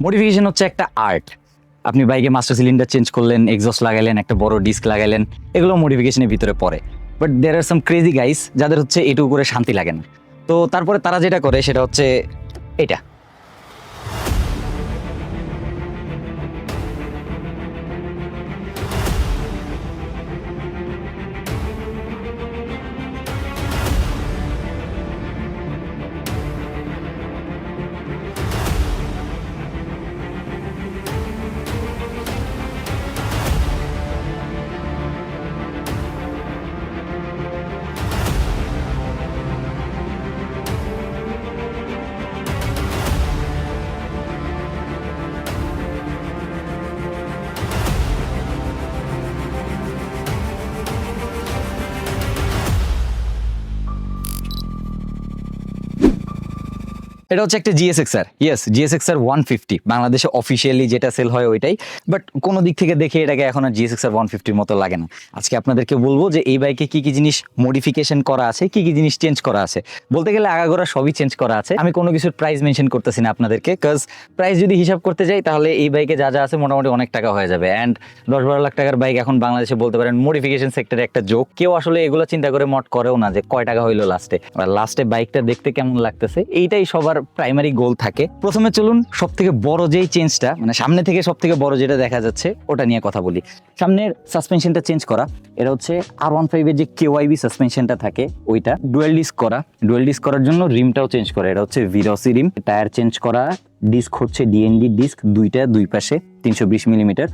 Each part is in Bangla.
মডিফিকেশন হচ্ছে একটা আর্ট। আপনি বাইকে মাস্টার সিলিন্ডার চেঞ্জ করলেন, এক্সস্ট লাগাইলেন, একটা বড় ডিস্ক লাগাইলেন, এগুলো মডিফিকেশনের ভিতরে পড়ে। But there are some crazy guys যাদের হচ্ছে এটুকু করে শান্তি লাগে না। তো তারপরে তারা যেটা করে সেটা হচ্ছে এটা। এটা হচ্ছে একটা জিএসএক্সআর, ইয়েস জিএসএক্সআর 150, বাংলাদেশে অফিসিয়ালি যেটা সেল হয় ওইটাই। বাট কোনো দিক থেকে দেখে এটাকে এখন আর জিএসএক্সআর 150-র মতো লাগে না। আজকে আপনাদেরকে বলবো যে এই বাইকে কি কি জিনিস মডিফিকেশন করা আছে, কি কি জিনিস চেঞ্জ করা আছে। বলতে গেলে আগাগোড়া সবই চেঞ্জ করা আছে। আমি কোনো কিছুর প্রাইস মেনশন করতেছি না আপনাদেরকে, কাজ প্রাইস যদি হিসাব করতে যাই তাহলে এই বাইকে যা যা আছে মোটামুটি অনেক টাকা হয়ে যাবে। অ্যান্ড 10-12 লাখ টাকার বাইক এখন বাংলাদেশে বলতে পারেন মডিফিকেশন সেক্টরে একটা জোক। কেউ আসলে এগুলো চিন্তা করে মড করেও না যে কয় টাকা হইলো লাস্টে বাইকটা দেখতে কেমন লাগতেছে, এইটাই সবার প্রাইমারি গোল থাকে। প্রথমে চলুন সব থেকে বড় যেই চেঞ্জটা, মানে সামনে থেকে সব থেকে বড় যেটা দেখা যাচ্ছে ওটা নিয়ে কথা বলি। সামনের সাসপেনশনটা চেঞ্জ করা, এটা হচ্ছে R15 এর যে KYB সাসপেনশনটা থাকে ওইটা ডুয়েল ডিস্ক করা। ডুয়েল ডিস্ক করার জন্য রিমটাও চেঞ্জ করা, এটা হচ্ছে ভিরসি রিম। টায়ার চেঞ্জ করা, ডিস্ক হচ্ছে DND ডিস্ক, দুই পাশে 320 মিলিমিটার।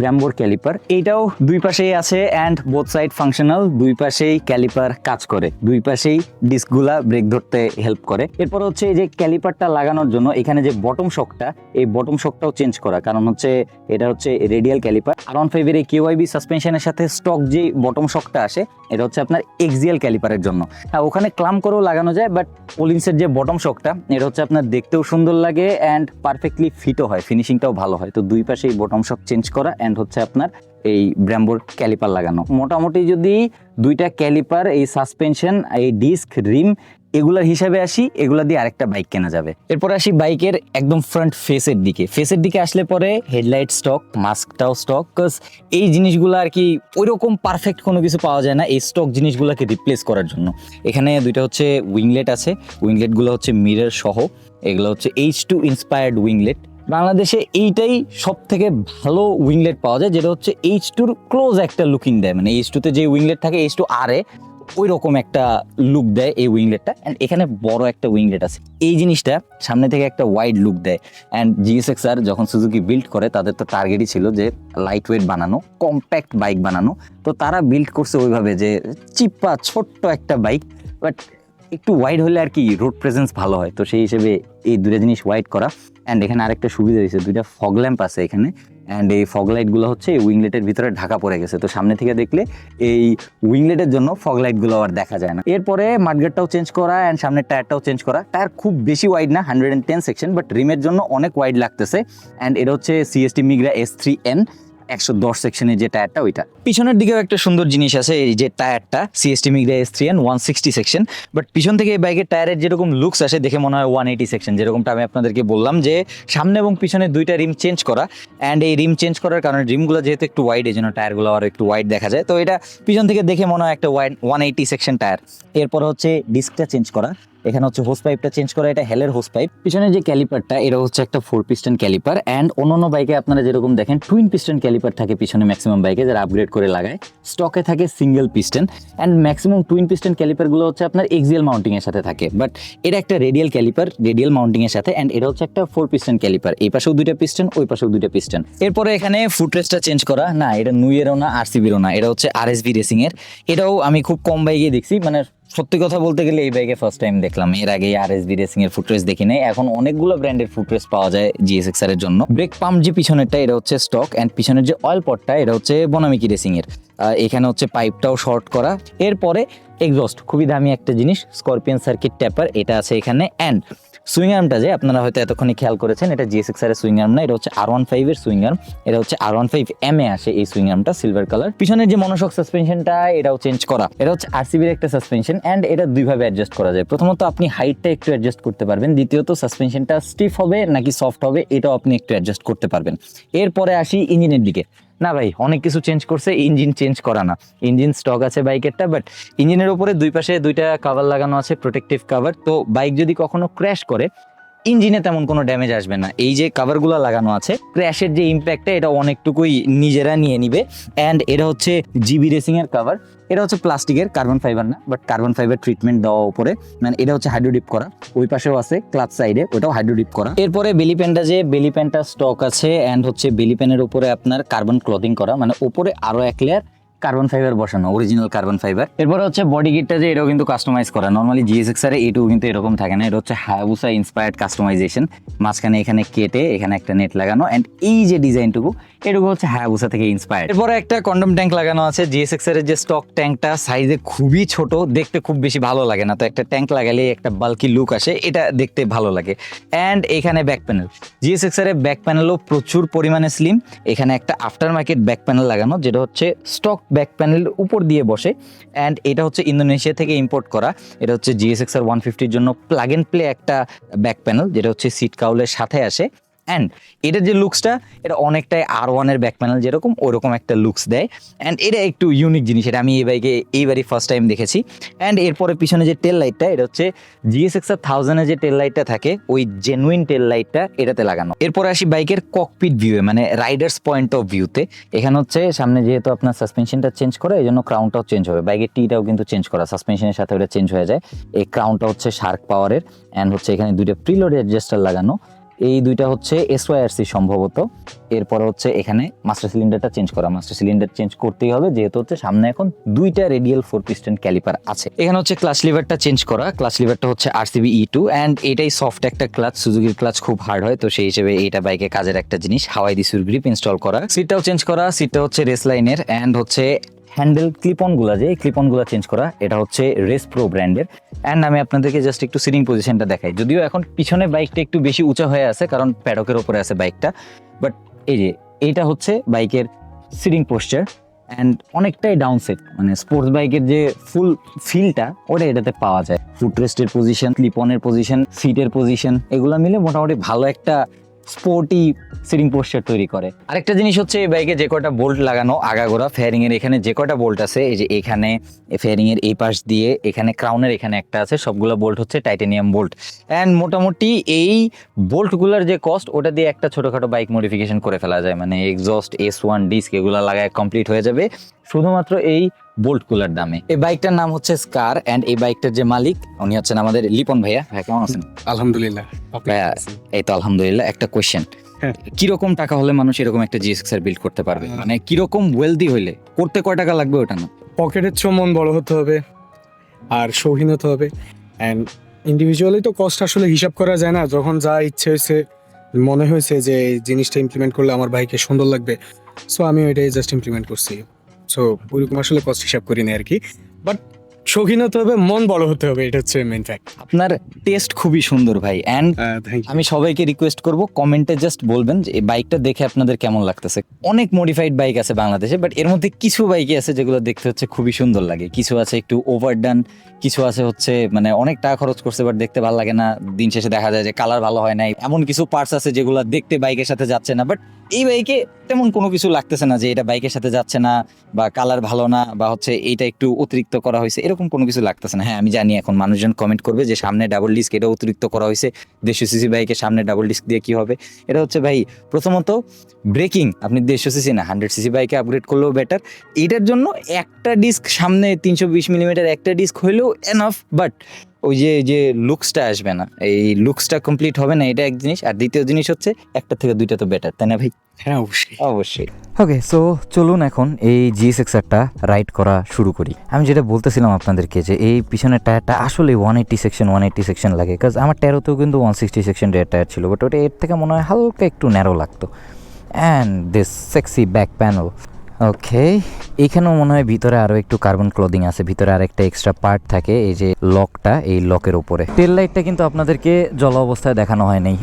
ব্র্যাম্বোর ক্যালিপার, এইটাও দুই পাশেই আছে অ্যান্ড বোথ সাইড ফাংশনাল। দুই পাশেই ক্যালিপার কাজ করে, দুই পাশেই ডিস্কগুলা ব্রেক ধরতে হেল্প করে। এরপর হচ্ছে এই যে ক্যালিপারটা লাগানোর জন্য এখানে যে বটম শকটা, এই বটম শকটাও চেঞ্জ করা, কারণ হচ্ছে এটা হচ্ছে রেডিয়াল ক্যালিপার। R15 এর এই KYB সাসপেনশনের সাথে স্টক যে বটম শকটা আসে এটা হচ্ছে আপনার এক্সিয়াল ক্যালিপারের জন্য। হ্যাঁ, ওখানে ক্লাম করেও লাগানো যায়, বাট ওলিন্সের যে বটম শকটা এটা হচ্ছে আপনার দেখতেও সুন্দর লাগে অ্যান্ড পারফেক্টলি ফিটও হয়, ফিনিশিংটাও ভালো হয়। তো দুই পাশে এই বটম শক চেঞ্জ করা অ্যান্ড হচ্ছে আপনার এই ব্র্যাম্বোর ক্যালিপার লাগানো। মোটামুটি যদি দুইটা ক্যালিপার, এই সাসপেনশন, এই ডিস্ক, রিম এগুলার হিসাবে আসি, এগুলা দিয়ে আরেকটা বাইক কেনা যাবে। এরপর আসি বাইকের একদম ফ্রন্ট ফেসের দিকে। ফেসের দিকে আসলে পরে হেডলাইট স্টক, মাস্কটাও স্টক, কজ এই জিনিসগুলো আর কি ওইরকম পারফেক্ট কোনো কিছু পাওয়া যায় না এই স্টক জিনিসগুলোকে রিপ্লেস করার জন্য। এখানে দুইটা হচ্ছে উইংলেট আছে, উইংলেটগুলো হচ্ছে মিরর সহ, এগুলো হচ্ছে H2 ইন্সপায়ার্ড উইংলেট। বাংলাদেশে এইটাই সব থেকে ভালো উইংলেট পাওয়া যায়, যেটা হচ্ছে H2-র ক্লোজ একটা লুকিং দেয়। মানে H2-তে যে উইংলেট থাকে H2R ওই রকম একটা লুক দেয় এই উইংলেটটা। অ্যান্ড এখানে বড় একটা উইংলেট আছে, এই জিনিসটা সামনে থেকে একটা ওয়াইড লুক দেয়। অ্যান্ড জিএসএক্সআর যখন সুজুকি বিল্ড করে তাদের তো টার্গেটই ছিল যে লাইট ওয়েট বানানো, কম্প্যাক্ট বাইক বানানো। তো তারা বিল্ড করছে ওইভাবে যে চিপা ছোট্ট একটা বাইক, বাট একটু ওয়াইড হলে আর কি রোড প্রেজেন্স ভালো হয়। তো সেই হিসেবে এই দুটো জিনিস ওয়াইড করা। অ্যান্ড এখানে আরেকটা সুবিধা দিয়েছে, দুইটা ফগ ল্যাম্প আছে এখানে। অ্যান্ড এই ফগ লাইটগুলো হচ্ছে এই উইংলেটের ভিতরে ঢাকা পড়ে গেছে, তো সামনে থেকে দেখলে এই উইংলেটের জন্য ফগ লাইটগুলো আর দেখা যায় না। এরপরে মাডগার্ডটাও চেঞ্জ করা অ্যান্ড সামনের টায়ারটাও চেঞ্জ করা। টায়ার খুব বেশি ওয়াইড না, 110 সেকশন, বাট রিমের জন্য অনেক ওয়াইড লাগতেছে। অ্যান্ড এটা হচ্ছে CST মিগ্রা S3N 110 সেকশনের যে টায়ারটা ওইটা। পিছনের দিকেও একটা সুন্দর জিনিস আছে, এই যে টায়ারটা CST মিগ্রা S3N 160 সেকশন, বাট পিছন থেকে এই বাইকের টায়ারের যেরকম লুকস আসে দেখে মনে হয় 180 সেকশন। যেরকমটা আমি আপনাদেরকে বললাম যে সামনে এবং পিছনে দুইটা রিম চেঞ্জ করা। অ্যান্ড এই রিম চেঞ্জ করার কারণে রিমগুলো যেহেতু একটু ওয়াইড, এই জন্য টায়ারগুলো আরও একটু ওয়াইড দেখা যায়। তো এটা পিছন থেকে দেখে মনে হয় একটা 180 সেকশন টায়ার। এরপর হচ্ছে ডিস্কটা চেঞ্জ করা, এখানে হচ্ছে হোস পাইপটা চেঞ্জ করা, এটা হেলের হোস পাইপ। পিছনে যে ক্যালিপারটা এটা হচ্ছে একটা 4 পিস্টন ক্যালিপার। অ্যান্ড অন্যান্য বাইকে আপনারা যেরকম দেখেন টুইন পিস্টন ক্যালিপার থাকে পিছনে ম্যাক্সিমাম বাইকে, যারা আপগ্রেড করে লাগায়। স্টকে থাকে single piston. And maximum twin piston ক্যালিপারগুলো হচ্ছে আপনার এক্সিয়াল মাউন্টিং এর সাথে থাকে, বাট এটা একটা রেডিয়াল ক্যালিপার, রেডিয়াল মাউন্টিং এর সাথে। অ্যান্ড এটা হচ্ছে একটা 4 পিস্টন ক্যালিপার, এই পাশেও দুইটা পিস্টন, ওই পাশেও দুইটা পিস্টন। এরপরে এখানে ফুটরেস্টটা চেঞ্জ করা, না এটা নুইয়েরও না RCB'রও না, এটা হচ্ছে RSB রেসিং এর। এটাও আমি খুব কম বাইকে দেখছি, মানে সত্যি কথা বলতে গেলে এই বাইকে ফার্স্ট টাইম দেখলাম। এর আগে RSB রেসিং এর ফুটরেস্ট দেখি নাই। এখন অনেকগুলো ব্র্যান্ডের ফুটরেস্ট পাওয়া যায় জিএসএক্সআর এর জন্য। ব্রেক পাম্প যে পিছনেরটা এটা হচ্ছে স্টক, অ্যান্ড পিছনের যে অয়েল পটটা এটা হচ্ছে বনামিকি রেসিং এর। এখানে হচ্ছে পাইপটাও শর্ট করা। এরপরে এক্সস্ট, খুবই দামি একটা জিনিস, স্করপিয়ন সার্কিট ট্যাপার, এটা আছে এখানে। অ্যান্ড সুইং আর্মটা যে আপনারা হয়তো এতক্ষণে খেয়াল করেছেন, এটা GSX-R এর সুইং আর্ম না, এটা হচ্ছে R15 এর সুইং আর্ম। এটা হচ্ছে R15M এ আসে এই সুইং আর্মটা, সিলভার কালার। পিছনের যে মনোশক সাসপেনশনটা এটাও চেঞ্জ করা, এটা হচ্ছে RCB এর একটা সাসপেনশন এন্ড এটা দুইভাবে অ্যাডজাস্ট করা যায়। প্রথমত আপনি হাইটটা একটু অ্যাডজাস্ট করতে পারবেন, দ্বিতীয়ত সাসপেনশনটা স্টিফ হবে নাকি সফট হবে এটাও আপনি একটু অ্যাডজাস্ট করতে পারবেন। এরপরে আসি ইঞ্জিনের দিকে। না ভাই, অনেক কিছু চেঞ্জ করছে, ইঞ্জিন চেঞ্জ করা না। ইঞ্জিন স্টক আছে বাইকেরটা, বাট ইঞ্জিনের উপরে দুই পাশে দুইটা কভার লাগানো আছে, প্রোটেক্টিভ কভার। তো বাইক যদি কখনো ক্র্যাশ করে ইঞ্জিনে তেমন কোনো ড্যামেজ আসবে না। এই যে কভারগুলো লাগানো আছে, ক্র্যাশের যে ইম্প্যাক্টটা এটা অনেকটুকুই নিজেরা নিয়ে নিবে। অ্যান্ড এটা হচ্ছে জিবি রেসিং এর কভার। এটা হচ্ছে প্লাস্টিকের, কার্বন ফাইবার না, বাট কার্বন ফাইবার ট্রিটমেন্ট দেওয়া উপরে, মানে এটা হচ্ছে হাইড্রোডিপ করা। ওই পাশেও আছে ক্লাচ সাইডে, ওটাও হাইড্রোডিপ করা। এরপরে বেলি প্যানটা, যে বেলি প্যানটা স্টক আছে অ্যান্ড হচ্ছে বেলি প্যানের উপরে আপনার কার্বন ক্লথিং করা, মানে উপরে আরো এক লেয়ার কার্বন ফাইবার বসানো, অরিজিনাল কার্বন ফাইবার। এরপরে হচ্ছে বডি কিটটা, যে এটাও কিন্তু কাস্টমাইজ করা। নর্মালি GSX-R এ এটুকু কিন্তু এরকম থাকে না, এটা হচ্ছে হায়াবুসা ইন্সপায়ার্ড কাস্টমাইজেশন। মাঝখানে এখানে কেটে এখানে একটা নেট লাগানো, এন্ড এই যে ডিজাইনটুকু এটুকু হচ্ছে হায়াবুসা থেকে ইন্সপায়ার্ড। এরপরে একটা কন্ডম ট্যাঙ্ক লাগানো আছে। GSX-R এর যে স্টক ট্যাঙ্কটা সাইজে খুবই ছোট, দেখতে খুব বেশি ভালো লাগে না, তো একটা ট্যাঙ্ক লাগালে একটা বাল্কি লুক আসে, এটা দেখতে ভালো লাগে। অ্যান্ড এখানে ব্যাক প্যানেল, GSX-R এর ব্যাক প্যানেলও প্রচুর পরিমাণে স্লিম। এখানে একটা আফটার মার্কেট ব্যাক প্যানেল লাগানো, যেটা হচ্ছে স্টক ব্যাক প্যানেলের উপর দিয়ে বসে। অ্যান্ড এটা হচ্ছে ইন্দোনেশিয়া থেকে ইম্পোর্ট করা। এটা হচ্ছে GSX-R 150 জন্য প্লাগ এন্ড প্লে একটা ব্যাক প্যানেল, যেটা হচ্ছে সিট কাউলের সাথে আসে। অ্যান্ড এটার যে লুকসটা, এটা অনেকটাই R1 এর ব্যাক প্যানেল যেরকম, ওরকম একটা লুকস দেয়। অ্যান্ড এটা একটু ইউনিক জিনিস, এটা আমি এই বাইকে এইবারই ফার্স্ট টাইম দেখেছি। অ্যান্ড এরপরে পিছনে যে টেল লাইটটা, এটা হচ্ছে GSX-R 1000 এর যে টেল লাইটটা থাকে, ওই জেনুইন টেল লাইটটা এটাতে লাগানো। এরপরে আসি বাইকের ককপিট ভিউয়ে, মানে রাইডার্স পয়েন্ট অফ ভিউতে। এখানে হচ্ছে সামনে যেহেতু আপনার সাসপেনশনটা চেঞ্জ করে, এই জন্য ক্রাউনটাও চেঞ্জ হবে। বাইকের টিটাও কিন্তু চেঞ্জ করা, সাসপেনশনের সাথে ওটা চেঞ্জ হয়ে যায়। এই ক্রাউনটা হচ্ছে শার্ক পাওয়ারের। অ্যান্ড হচ্ছে এখানে দুইটা প্রিলোড অ্যাডজাস্টার লাগানো, এই দুইটা হচ্ছে SYRC সম্ভবত। এরপরে হচ্ছে এখানে মাস্টার সিলিন্ডারটা চেঞ্জ করা, মাস্টার সিলিন্ডার চেঞ্জ করতেই হবে যেহেতু হচ্ছে সামনে এখন দুইটা রেডিয়াল 4 পিস্টন ক্যালিপার আছে। এখানে হচ্ছে ক্লাচ লিভারটা চেঞ্জ করা, ক্লাচ লিভারটা হচ্ছে RCB E2 অ্যান্ড এটাই সফট একটা ক্লাচ। সুজুকির ক্লাচ খুব হার্ড হয়, তো সেই হিসেবে এইটা বাইকে কাজের একটা জিনিস। হাওয়াই দিসুর গ্রিপ ইনস্টল করা, সিটটাও চেঞ্জ করা, সিটটা হচ্ছে রেস লাইনের। অ্যান্ড হচ্ছে হ্যান্ডেল ক্লিপন গুলা, যে ক্লিপন গুলা চেঞ্জ করা, এটা হচ্ছে রেস প্রো ব্র্যান্ডের। অ্যান্ড আমি আপনাদেরকে জাস্ট একটু সিটিং পজিশনটা দেখাই, যদিও এখন পিছনে বাইকটা একটু বেশি উঁচা হয়ে আছে কারণ প্যাডকের উপরে আছে বাইকটা, বাট এই যে এইটা হচ্ছে বাইকের সিটিং পোস্টার অ্যান্ড অনেকটাই ডাউন সেট, মানে স্পোর্টস বাইকের যে ফুল ফিলটা ওটা এটাতে পাওয়া যায়। ফুটরেস্টের পজিশন, ক্লিপনের পজিশন, সিটের পজিশন, এগুলো মিলে মোটামুটি ভালো একটা স্পোর্টি সিটিং পোস্টার তৈরি করে। আরেকটা জিনিস হচ্ছে এই বাইকে যে কটা বোল্ট লাগানো আগাগোড়া, ফেয়ারিং এর এখানে যে কটা বোল্ট আছে, এই যে এখানে ফেয়ারিং এর এই পাশ দিয়ে, এখানে ক্রাউনের এখানে একটা আছে, সবগুলো বোল্ট হচ্ছে টাইটানিয়াম বোল্ট। অ্যান্ড মোটামুটি এই বোল্টগুলোর যে কস্ট, ওটা দিয়ে একটা ছোটখাটো বাইক মডিফিকেশন করে ফেলা যায়, মানে এক্সস্ট, S1 ডিস্ক এগুলো লাগায় কমপ্লিট হয়ে যাবে শুধুমাত্র এই বোল্টগুলোর দামে। এই বাইকটার নাম হচ্ছে স্কার অ্যান্ড এই বাইকটার যে মালিক উনি হচ্ছেন আমাদের লিপন ভাইয়া। ভাই কেমন আছেন? আলহামদুলিল্লাহ। ভাইয়া এই তো আলহামদুলিল্লাহ। একটা কোয়েশ্চেন, কিরকম টাকা হলে মানুষ এরকম একটা GSX-R বিল্ড করতে পারবে? মানে কিরকম ওয়েলদি হইলে করতে কয় টাকা লাগবে ওটা না? পকেটের চেয়ে মন বড় হতে হবে আর শৌখিন হতে হবে। অ্যান্ড ইন্ডিভিজুয়ালি তো কষ্ট আসলে হিসাব করা যায় না, যখন যা ইচ্ছে হয়েছে, মনে হয়েছে যে এই জিনিসটা ইমপ্লিমেন্ট করলে আমার বাইকে সুন্দর লাগবে, সো আমি ওইটাই জাস্ট ইমপ্লিমেন্ট করছি। সো ওইরকম আসলে কষ্ট হিসাব করি না আর কি, বাট শৌখিন হতে হবে, মন বড় হতে হবে, এটা হচ্ছে মেন ফ্যাক্ট। আপনার টেস্ট খুবই সুন্দর ভাই। And thank you. আমি সবাইকে রিকোয়েস্ট করব কমেন্টে জাস্ট বলবেন যে এই বাইকটা দেখে আপনাদের কেমন লাগতেছে। অনেক মডিফাইড বাইক আছে বাংলাদেশে, বাট এর মধ্যে কিছু বাইকই আছে যেগুলো দেখতে হচ্ছে খুবই সুন্দর লাগে, কিছু আছে একটু ওভারডান, কিছু আছে হচ্ছে মানে অনেক টাকা খরচ করছে বাট দেখতে ভালো লাগে না, দিন শেষে দেখা যায় যে কালার ভালো হয় নাই, এমন কিছু পার্টস আছে যেগুলো দেখতে বাইকের সাথে যাচ্ছে না। বাট এই বাইকে তেমন কোনো কিছু লাগতেছে না যে এটা বাইকের সাথে যাচ্ছে না বা কালার ভালো না বা হচ্ছে এইটা একটু অতিরিক্ত করা হয়েছে, এরকম কোনো কিছু লাগতেছে না। হ্যাঁ আমি জানি এখন মানুষজন কমেন্ট করবে যে সামনে ডাবল ডিস্ক, এটা অতিরিক্ত করা হয়েছে, 150cc বাইকের সামনে ডাবল ডিস্ক দিয়ে কি হবে? এটা হচ্ছে ভাই প্রথমত ব্রেকিং, আপনি 150cc না 100cc বাইকে আপগ্রেড করলেও বেটার। এটার জন্য একটা ডিস্ক সামনে 320 মিলিমিটার একটা ডিস্ক হইলেও এনাফ, বাট ওই যে লুকসটা আসবে না, এই লুকসটা কমপ্লিট হবে না, এটা এক জিনিস। আর দ্বিতীয় জিনিস হচ্ছে একটা থেকে দুইটা তো বেটার, তাই না ভাই? হ্যাঁ অবশ্যই অবশ্যই। ওকে, সো চলুন এখন এই GSX-Rটা রাইড করা শুরু করি। আমি যেটা বলতেছিলাম আপনাদেরকে যে এই পিছনের টায়ারটা আসলে 180 সেকশন লাগে, কাজ আমার টেরোতেও কিন্তু 160 সেকশন রেয়ার টায়ার ছিল, বাট ওটা এর থেকে মনে হয় হালকা একটু ন্যারো লাগতো। And this sexy back panel, okay, এখানেও মনে হয় ভিতরে আরো একটু কার্বন ক্লোদিং আছে, ভিতরে আরেকটা এক্সট্রা পার্ট থাকে, এই যে লকটা, এই লকের উপরে। টেল লাইটটা কিন্তু আপনাদেরকে জ্বলা অবস্থায় দেখানো হয় নাই,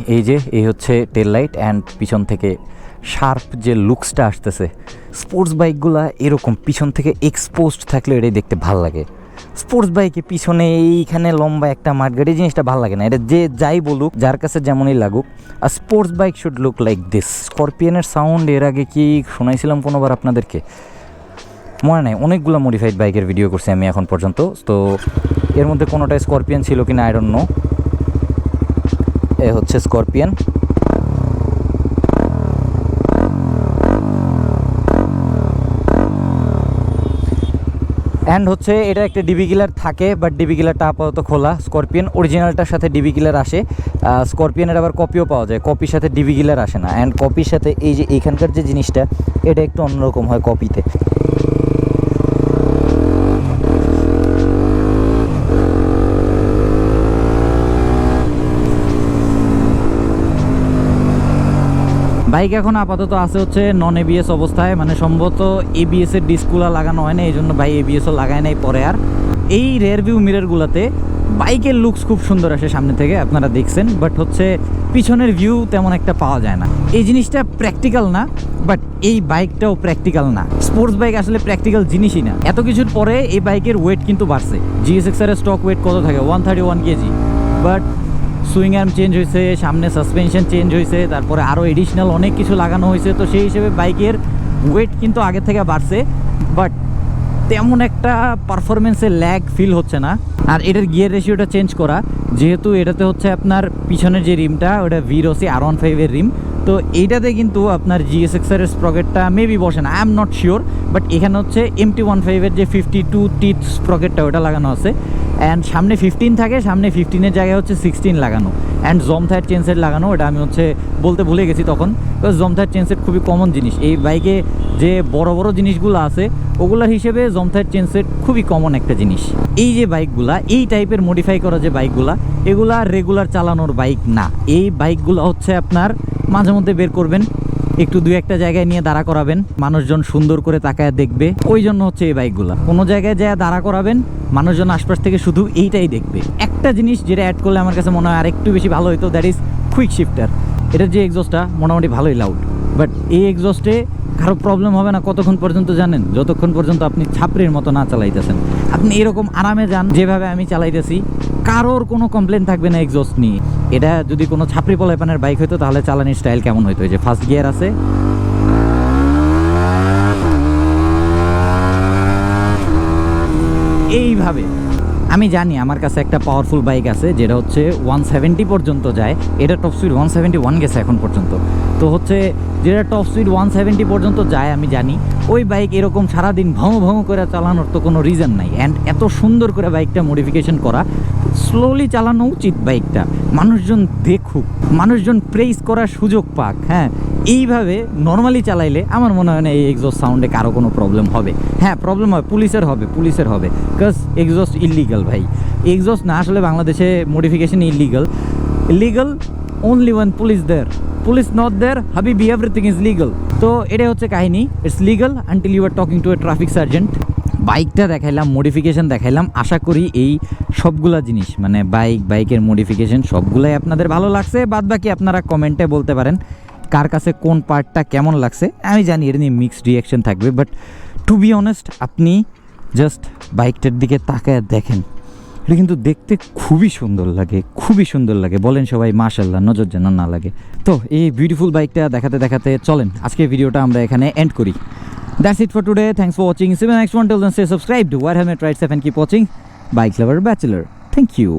এই হচ্ছে টেল লাইট অ্যান্ড পিছন থেকে শার্প যে লুকসটা আসতেছে। স্পোর্টস বাইকগুলা এরকম পিছন থেকে এক্সপোজড থাকলে এটাই দেখতে ভাল লাগে। স্পোর্টস বাইকে পিছনে এইখানে লম্বা একটা মাঠগাড়ি, জিনিসটা ভালো লাগে না। এটা যে যাই বলুক, যার কাছে যেমনই লাগুক, আর sports bike should look like this. স্করপিয়নের সাউন্ড এর আগে কি শোনাইছিলাম কোনোবার আপনাদেরকে, মনে নাই। অনেকগুলো মডিফাইড বাইকের ভিডিও করছি আমি এখন পর্যন্ত, তো এর মধ্যে কোনোটা স্করপিয়ন ছিল কিনা আই ডোন্ট নো। এ হচ্ছে স্করপিয়ন। অ্যান্ড হচ্ছে এটা একটা ডিবি কিলার থাকে, বাট ডিবি কিলারটা আপাতত খোলা। স্করপিয়ন অরিজিনালটার সাথে ডিবি কিলার আসে, স্করপিয়নের আবার কপিও পাওয়া যায়, কপির সাথে ডিবি কিলার আসে না। অ্যান্ড কপির সাথে এই যে এইখানকার যে জিনিসটা, এটা একটু অন্যরকম হয় কপিতে। বাইক এখন আপাতত আছে হচ্ছে নন এবিএস অবস্থায়, মানে সম্ভবত এবিএস এর ডিসগুলা লাগানো হয় না, এই জন্য ভাই এবিএসও লাগায় নাই পরে। আর এই রেয়ার ভিউ মিররগুলোতে বাইকের লুকস খুব সুন্দর আসে সামনে থেকে, আপনারা দেখছেন, বাট হচ্ছে পিছনের ভিউ তেমন একটা পাওয়া যায় না। এই জিনিসটা প্র্যাকটিক্যাল না, বাট এই বাইকটাও প্র্যাকটিক্যাল না। স্পোর্টস বাইক আসলে প্র্যাকটিক্যাল জিনিসই না। এত কিছুর পরে এই বাইকের ওয়েট কিন্তু বাড়ছে। জিএসএক্সআর এর স্টক ওয়েট কত থাকে? 131 KG, but swing arm change হয়েছে, সামনে সাসপেনশন চেঞ্জ হয়েছে, তারপরে আরও এডিশনাল অনেক কিছু লাগানো হয়েছে। তো সেই হিসেবে বাইকের ওয়েট কিন্তু আগে থেকে বাড়ছে, বাট তেমন একটা পারফরমেন্সের ল্যাগ ফিল হচ্ছে না। আর এটার গিয়ার রেশিওটা চেঞ্জ করা, যেহেতু এটাতে হচ্ছে আপনার পিছনের যে রিমটা ওটা ভিরোসি R15 এর রিম, তো এইটাতে কিন্তু আপনার জিএসএক্সআর এর স্প্রকেটটা মেবি বসে না, I am not sure, but এখানে হচ্ছে MT15 এর যে 52 টিথ স্প্রকেটটা ওটা লাগানো আছে। অ্যান্ড সামনে 15 থাকে, সামনে 15-এর জায়গায় হচ্ছে 16 লাগানো। অ্যান্ড জমথার চেনসেট লাগানো, ওটা আমি হচ্ছে বলতে ভুলে গেছি তখন, বিকজ জমথার চেনসেট খুবই কমন জিনিস। এই বাইকে যে বড় বড় জিনিসগুলো আছে ওগুলোর হিসেবে জমথার চেনসেট খুবই কমন একটা জিনিস। এই যে বাইকগুলা, এই টাইপের মডিফাই করা যে বাইকগুলা, এগুলা রেগুলার চালানোর বাইক না। এই বাইকগুলো হচ্ছে আপনার মাঝে মধ্যে বের করবেন, একটু দুই একটা জায়গায় নিয়ে দাঁড়া করাবেন, মানুষজন সুন্দর করে তাকায় দেখবে, ওই জন্য হচ্ছে এই বাইকগুলা। কোনো জায়গায় যায় দাঁড়া করাবেন, মানুষজন আশপাশ থেকে শুধু এইটাই দেখবে। একটা জিনিস যেটা অ্যাড করলে আমার কাছে মনে হয় আরেকটু বেশি ভালো হতো, দ্যাট ইজ কুইক শিফটার। এটার যে এক্সস্টটা মোটামুটি ভালোই লাউড, বাট এই এক্সস্টে কারো প্রবলেম হবে না কতক্ষণ পর্যন্ত জানেন? যতক্ষণ পর্যন্ত আপনি ছাপড়ির মতো না চালাইতেছেন। আপনি এরকম আরামে যান যেভাবে আমি চালাইতেছি, কারোর কোনো কমপ্লেন থাকবে না এক্সস্ট নিয়ে। এটা যদি কোনো ছাপড়ি পলাইপানের বাইক হতো তাহলে চালানির স্টাইল কেমন হতো? যে ফার্স্ট গিয়ার আছে, এইভাবে। আমি জানি আমার কাছে একটা পাওয়ারফুল বাইক আছে যেটা হচ্ছে 170 পর্যন্ত যায়, এটা টপ স্পিড 171 গেছে এখন পর্যন্ত। তো হচ্ছে যেটা টপ স্পিড 170 পর্যন্ত যায় আমি জানি, ওই বাইক এরকম সারাদিন ভঁ ভঁ করে চালানোর তো কোনো রিজন নাই। অ্যান্ড এত সুন্দর করে বাইকটা মডিফিকেশন করা, স্লোলি চালানো উচিত বাইকটা, মানুষজন দেখুক, মানুষজন প্রেইজ করার সুযোগ পাক। হ্যাঁ, এইভাবে নর্মালি চালাইলে আমার মনে হয় না এই এক্সস্ট সাউন্ডে কারো কোনো প্রবলেম হবে। হ্যাঁ, প্রবলেম হয়, পুলিশের হবে, বিকজ এক্সস্ট ইললিগাল ভাই। এক্সস্ট না আসলে বাংলাদেশে modification illegal only when police there, police not there, habibi everything is legal. তো এটাই হচ্ছে কাহিনী, it's legal until you are talking to a traffic sergeant. বাইকটা দেখাইলাম, মডিফিকেশন দেখাইলাম, আশা করি এই সবগুলা জিনিস মানে বাইকের মডিফিকেশন সবগুলাই আপনাদের ভালো লাগছে। বাদ বাকি আপনারা কমেন্টে বলতে পারেন কার কাছে কোন পার্টটা কেমন লাগছে। আমি জানি এর নিয়ে মিক্সড রিয়াকশন থাকবে, বাট টু বি অনেস্ট আপনি জাস্ট বাইকটার দিকে তাকায় দেখেন, এটা কিন্তু দেখতে খুবই সুন্দর লাগে। বলেন সবাই মাশাআল্লাহ, নজর যেন না লাগে। তো এই বিউটিফুল বাইকটা দেখাতে দেখাতে চলেন আজকে ভিডিওটা আমরা এখানে এন্ড করি। That's it for today. Thanks for watching. See you in the next one. Till then, stay subscribed. Wire Helmet Ride 7. Keep watching. Bike Lover Bachelor. Thank you.